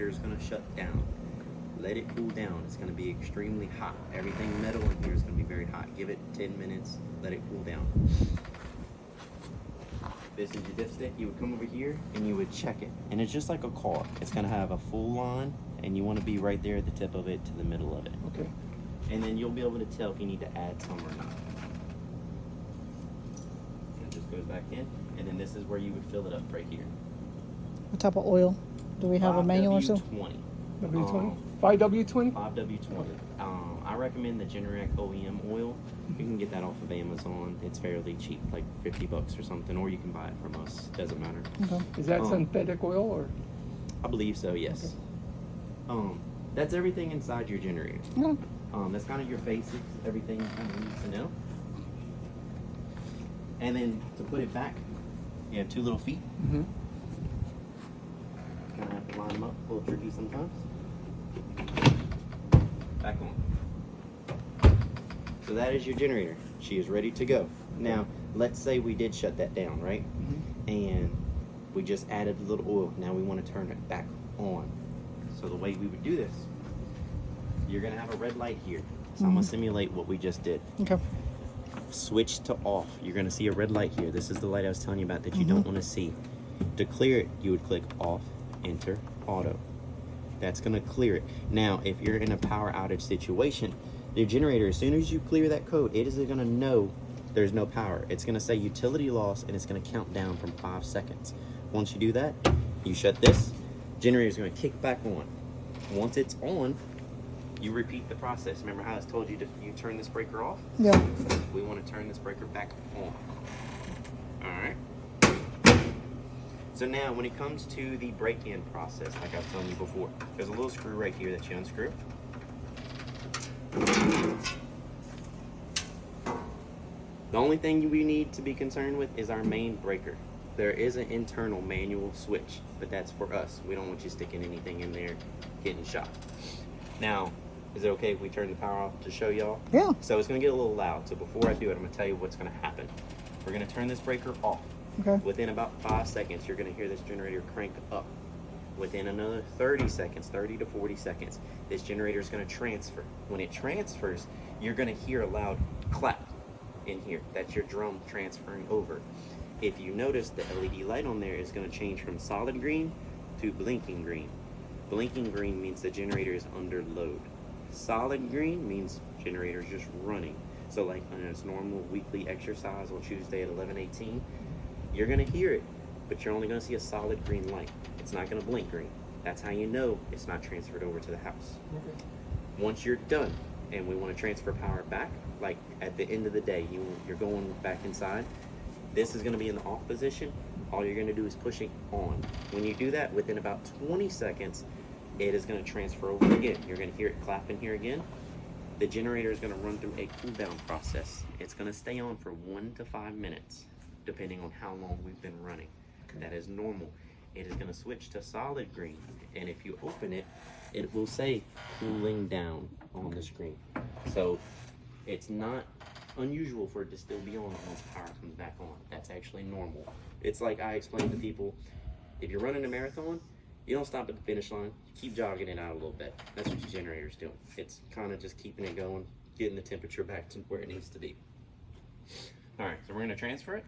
It's going to shut down. Let it cool down. It's going to be extremely hot. Everything metal in here is going to be very hot. Give it 10 minutes. Let it cool down. This is your dipstick. You would come over here and you would check it. And it's just like a car. It's going to have a full line, and you want to be right there at the tip of it to the middle of it. Okay. And then you'll be able to tell if you need to add some or not. It just goes back in, and then this is where you would fill it up right here. What type of oil? Do we have a manual or so? W20. W20? 5W20? 5W20. I recommend the Generac OEM oil. You can get that off of Amazon. It's fairly cheap, like 50 bucks or something, or you can buy it from us. Doesn't matter. Okay. Is that synthetic oil or? I believe so, yes. Okay. That's everything inside your generator. Okay. That's kind of your basics, everything you kind of need to know. And then to put it back, you have two little feet. Mm-hmm. Kind of have to line them up, a little tricky sometimes. Back on. So that is your generator. She is ready to go. Now, let's say we did shut that down, right? Mm-hmm. And we just added a little oil. Now we want to turn it back on. So the way we would do this, you're gonna have a red light here. So I'm gonna simulate what we just did. Okay. Switch to off. You're gonna see a red light here. This is the light I was telling you about that you don't want to see. To clear it, you would click off, enter, auto. That's gonna clear it. Now, if you're in a power outage situation, your generator, as soon as you clear that code, it is gonna know there's no power. It's gonna say utility loss, and it's gonna count down from 5 seconds. Once you do that, you shut this, generator is gonna kick back on. Once it's on, you repeat the process. Remember how I told you you turn this breaker off? Yeah. We want to turn this breaker back on. Alright. So now when it comes to the break-in process, like I was telling you before, there's a little screw right here that you unscrew. The only thing we need to be concerned with is our main breaker. There is an internal manual switch, but that's for us. We don't want you sticking anything in there, getting shot. Now, is it okay if we turn the power off to show y'all? Yeah. So it's gonna get a little loud. So before I do it, I'm gonna tell you what's gonna happen. We're gonna turn this breaker off. Okay. Within about 5 seconds, you're gonna hear this generator crank up. Within another 30 seconds, 30 to 40 seconds, this generator is gonna transfer. When it transfers, you're gonna hear a loud clap in here. That's your drum transferring over. If you notice, the LED light on there is gonna change from solid green to blinking green. Blinking green means the generator is under load. Solid green means generator is just running. So like on its normal weekly exercise on Tuesday at 11:18, you're gonna hear it, but you're only gonna see a solid green light. It's not gonna blink green. That's how you know it's not transferred over to the house. Okay. Once you're done and we want to transfer power back, like at the end of the day, you're going back inside, this is gonna be in the off position. All you're gonna do is push it on. When you do that, within about 20 seconds, it is going to transfer over again. You're going to hear it clapping here again. The generator is going to run through a cool down process. It's going to stay on for 1 to 5 minutes, depending on how long we've been running. Okay. That is normal. It is going to switch to solid green, and if you open it, it will say cooling down on the screen. So it's not unusual for it to still be on once power comes back on. That's actually normal. It's like I explain to people, if you're running a marathon, you don't stop at the finish line. You keep jogging it out a little bit. That's what your generator's doing. It's kind of just keeping it going, getting the temperature back to where it needs to be. All right, so we're going to transfer it.